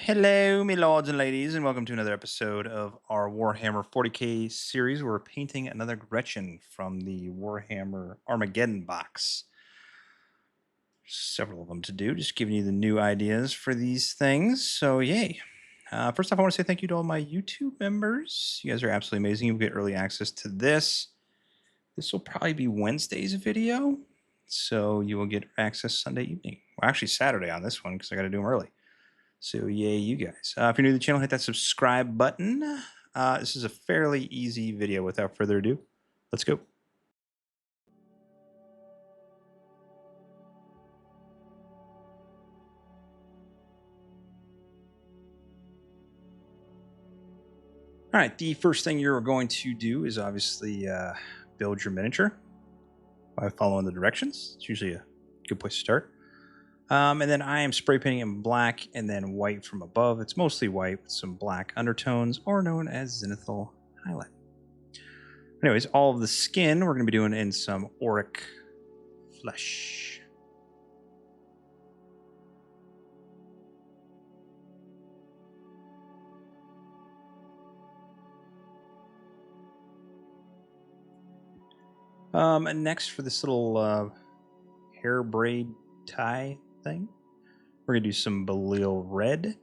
Hello, me lords and ladies, and welcome to another episode of our Warhammer 40k series. We're painting another Gretchen from the Warhammer Armageddon box. Several of them to do, just giving you the new ideas for these things. So, yay. First off, I want to say thank you to all my YouTube members. You guys are absolutely amazing. You'll get early access to this. This will probably be Wednesday's video, so you will get access Sunday evening. Well, actually, Saturday on this one because I got to do them early. So yay, you guys. If you're new to the channel, hit that subscribe button. This is a fairly easy video. Without further ado, let's go. All right, the first thing you're going to do is obviously build your miniature by following the directions. It's usually a good place to start. And then I am spray painting in black and then white from above. It's mostly white with some black undertones, or known as zenithal highlight. Anyways, all of the skin we're going to be doing in some Orruk Flesh. And next, for this little hair braid tie thing, we're going to do some Baal Red.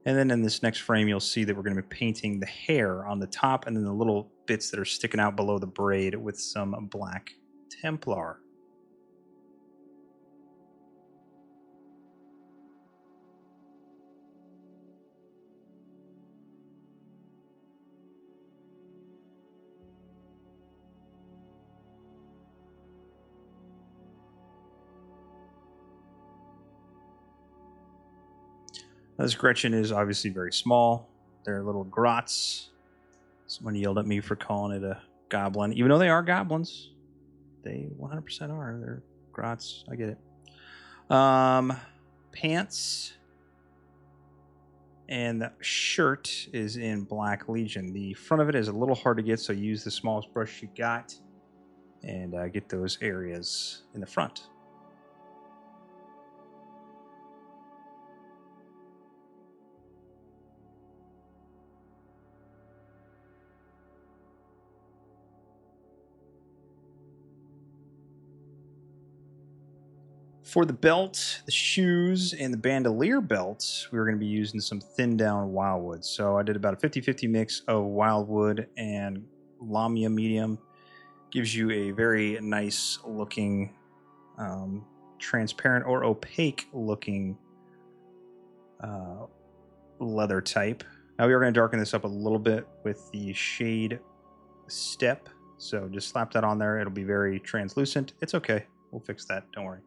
And then in this next frame, you'll see that we're going to be painting the hair on the top and then the little bits that are sticking out below the braid with some black Templar. This Gretchen is obviously very small. They're little grots. Someone yelled at me for calling it a goblin. Even though they are goblins, they 100% are. They're grots. I get it. Pants and the shirt is in Black Legion. The front of it is a little hard to get, so use the smallest brush you got and get those areas in the front. For the belt, the shoes, and the bandolier belts, we were going to be using some thinned down wildwood. So I did about a 50-50 mix of wildwood and Lamia medium. Gives you a very nice looking, transparent or opaque looking leather type. Now we are going to darken this up a little bit with the shade step. So just slap that on there. It'll be very translucent. It's okay. We'll fix that. Don't worry.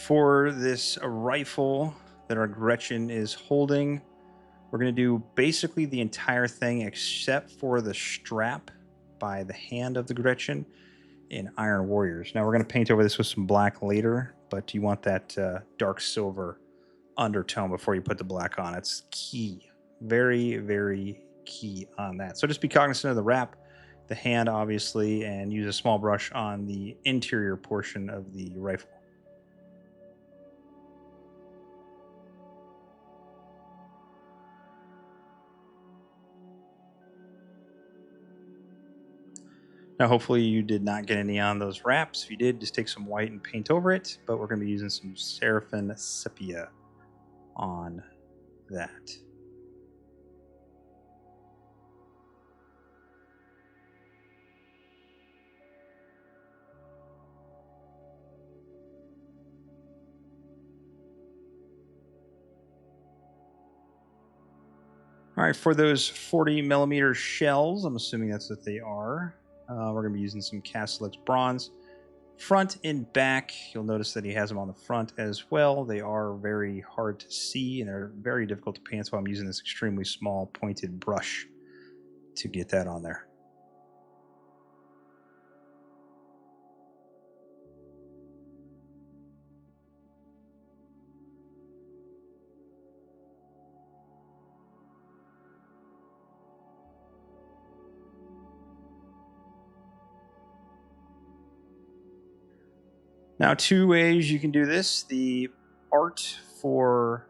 For this rifle that our Gretchen is holding, we're going to do basically the entire thing except for the strap by the hand of the Gretchen in Iron Warriors. Now we're going to paint over this with some black later, but you want that dark silver undertone before you put the black on. It's key. Very, very key on that. So just be cognizant of the wrap, the hand obviously, and use a small brush on the interior portion of the rifle. Now, hopefully you did not get any on those wraps. If you did, just take some white and paint over it, but we're going to be using some Seraphim Sepia on that. All right, for those 40 millimeter shells, I'm assuming that's what they are. We're going to be using some Castellax Bronze. Front and back, you'll notice that he has them on the front as well. They are very hard to see, and they're very difficult to paint, so I'm using this extremely small pointed brush to get that on there. Now, two ways you can do this. The art for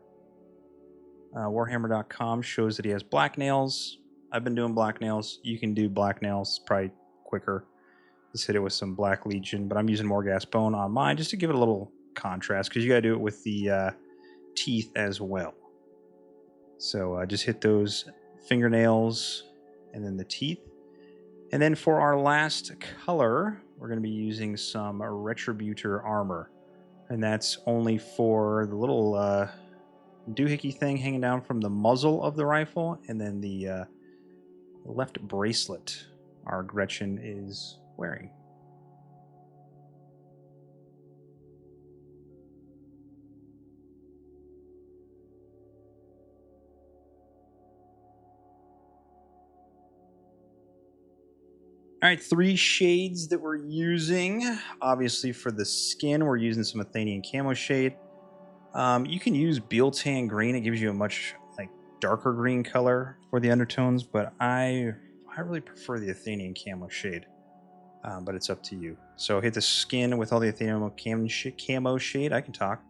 Warhammer.com shows that he has black nails. I've been doing black nails. You can do black nails, probably quicker. Just hit it with some Black Legion, but I'm using Morghast Bone on mine just to give it a little contrast, because you got to do it with the teeth as well. So just hit those fingernails and then the teeth. And then for our last color, we're going to be using some Retributor Armour. And that's only for the little doohickey thing hanging down from the muzzle of the rifle, and then the left bracelet our Gretchen is wearing. All right, 3 shades that we're using. Obviously, for the skin, we're using some Athenian Camoshade. You can use Beal-Tan Green. It gives you a much darker green color for the undertones, but I really prefer the Athenian Camoshade. But it's up to you. So hit the skin with all the Athianian Camoshade. I can talk.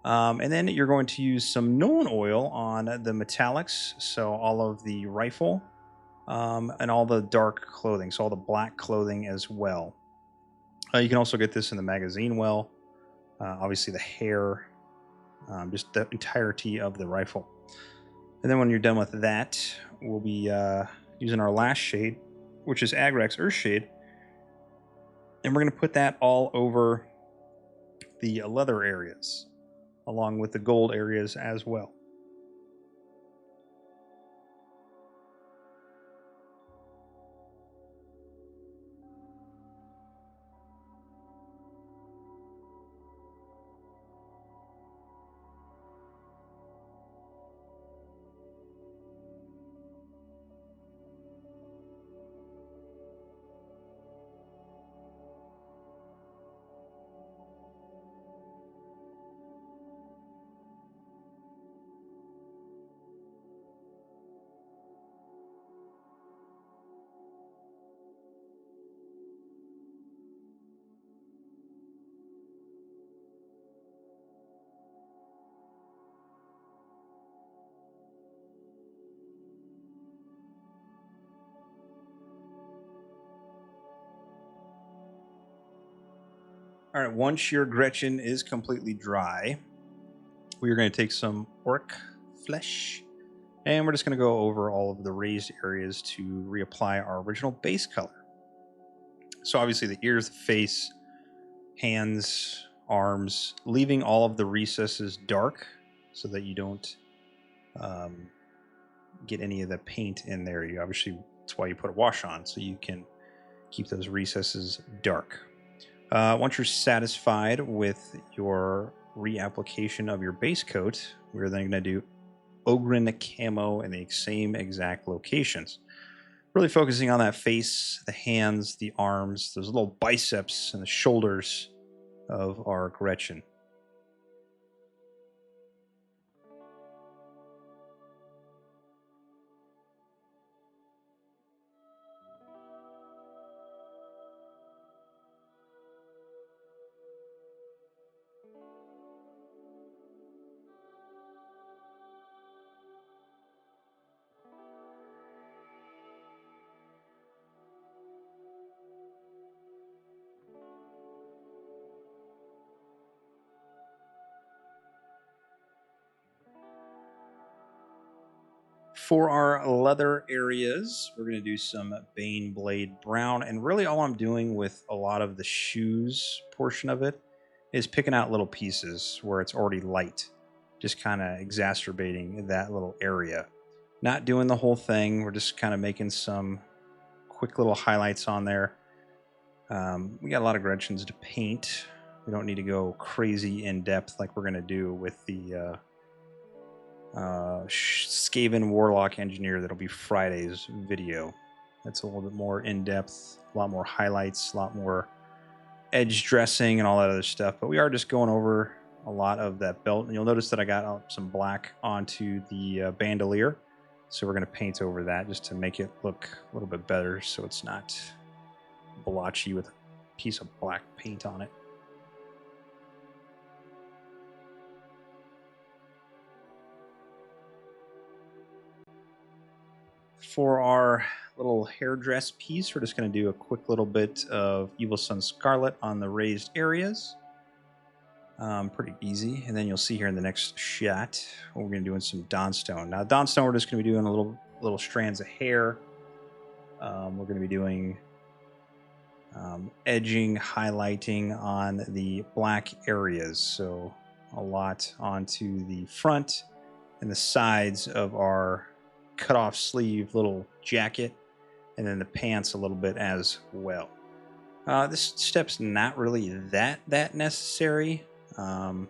And then you're going to use some Nulin Oil on the metallics, so all of the rifle. And all the dark clothing, so all the black clothing as well. You can also get this in the magazine well. Obviously the hair, just the entirety of the rifle. And then when you're done with that, we'll be using our last shade, which is Agrax Earthshade. And we're going to put that all over the leather areas, along with the gold areas as well. All right, once your Gretchen is completely dry, we are going to take some Orruk Flesh, and we're just going to go over all of the raised areas to reapply our original base color. So obviously the ears, the face, hands, arms, leaving all of the recesses dark so that you don't get any of the paint in there. You obviously, that's why you put a wash on, so you can keep those recesses dark. Once you're satisfied with your reapplication of your base coat, we're then going to do Ogryn Camo in the same exact locations. Really focusing on that face, the hands, the arms, those little biceps and the shoulders of our Gretchen. For our leather areas, we're going to do some Baneblade Brown. And really all I'm doing with a lot of the shoes portion of it is picking out little pieces where it's already light. Just kind of exacerbating that little area. Not doing the whole thing. We're just kind of making some quick little highlights on there. We got a lot of Gretchins to paint. We don't need to go crazy in depth like we're going to do with the Skaven Warlock Engineer. That'll be Friday's video. That's a little bit more in-depth, a lot more highlights, a lot more edge dressing and all that other stuff. But we are just going over a lot of that belt. And you'll notice that I got some black onto the bandolier. So we're going to paint over that just to make it look a little bit better so it's not blotchy with a piece of black paint on it. for our little hairdress piece, we're just going to do a quick little bit of Evil Sun Scarlet on the raised areas. Pretty easy. And then you'll see here in the next shot, we're going to do some Dawnstone. Now, Dawnstone, we're just going to be doing a little strands of hair. We're going to be doing edging, highlighting on the black areas. So a lot onto the front and the sides of our cut-off sleeve little jacket, and then the pants a little bit as well. This step's not really that necessary, but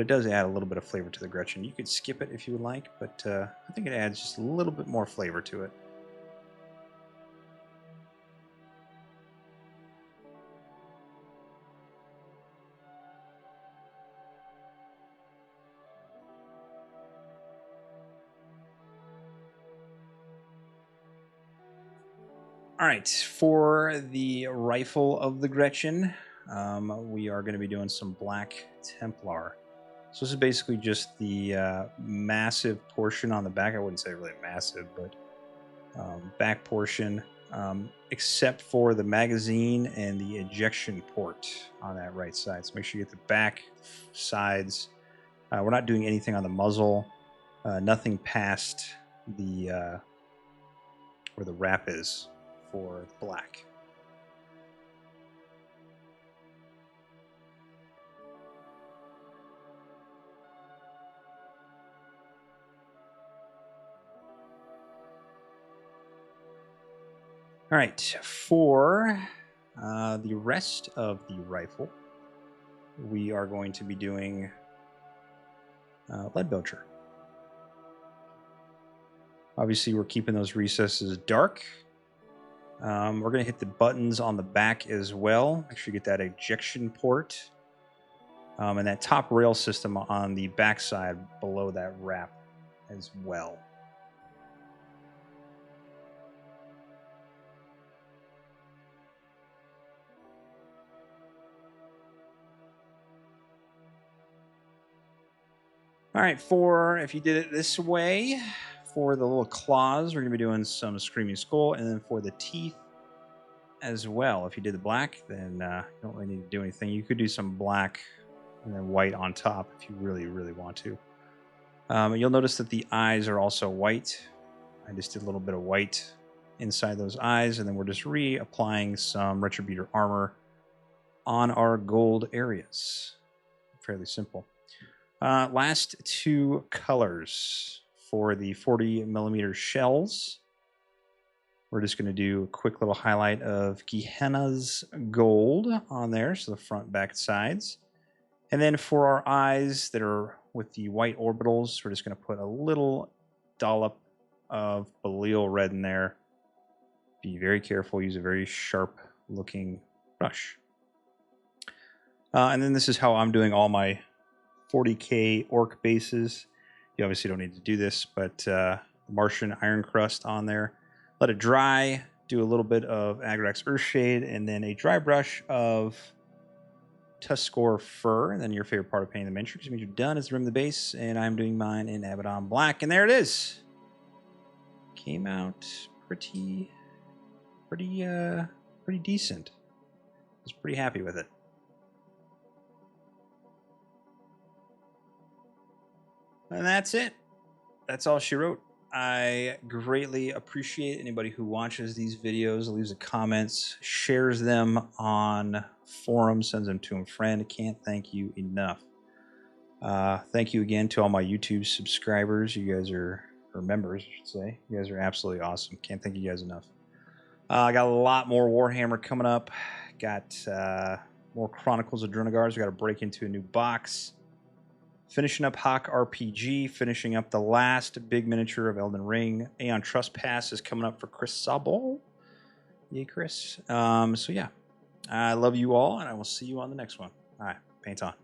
it does add a little bit of flavor to the Gretchen. You could skip it if you would like, but I think it adds just a little bit more flavor to it. All right, for the rifle of the Gretchen, we are going to be doing some Black Templar. So this is basically just the massive portion on the back. I wouldn't say really massive, but back portion, except for the magazine and the ejection port on that right side. So make sure you get the back sides. We're not doing anything on the muzzle, nothing past the where the wrap is for black. All right, for the rest of the rifle, we are going to be doing Leadbelcher. Obviously, we're keeping those recesses dark. We're going to hit the buttons on the back as well. Make sure you get that ejection port. And that top rail system on the backside below that wrap as well. All right, if you did it this way, for the little claws, we're going to be doing some Screaming Skull, and then for the teeth as well. If you did the black, then you don't really need to do anything. You could do some black and then white on top if you really, really want to. You'll notice that the eyes are also white. I just did a little bit of white inside those eyes, and then we're just reapplying some Retributor Armour on our gold areas. Fairly simple. Last two colors for the 40mm shells. We're just going to do a quick little highlight of Gehenna's gold on there, so the front, back, sides. And then for our eyes that are with the white orbitals, we're just going to put a little dollop of Baal Red in there. Be very careful, use a very sharp looking brush. And then this is how I'm doing all my 40k orc bases. You obviously don't need to do this, but Martian Iron Crust on there. Let it dry, do a little bit of Agrax Earthshade, and then a dry brush of Tuskor Fur, and then your favorite part of painting the miniature, because means you're done is the rim of the base, and I'm doing mine in Abaddon Black, and there it is. Came out pretty decent. I was pretty happy with it. And that's it. That's all she wrote. I greatly appreciate anybody who watches these videos, leaves the comments, shares them on forums, sends them to a friend. Can't thank you enough. Thank you again to all my YouTube subscribers. You guys are, or members, I should say. You guys are absolutely awesome. Can't thank you guys enough. I got a lot more Warhammer coming up. Got more Chronicles of Drunagars. We got to break into a new box. Finishing up Hawk RPG, finishing up the last big miniature of Elden Ring. Aeon Trespass is coming up for Chris Sabol. Yay, Chris. So yeah, I love you all, and I will see you on the next one. All right, paint on.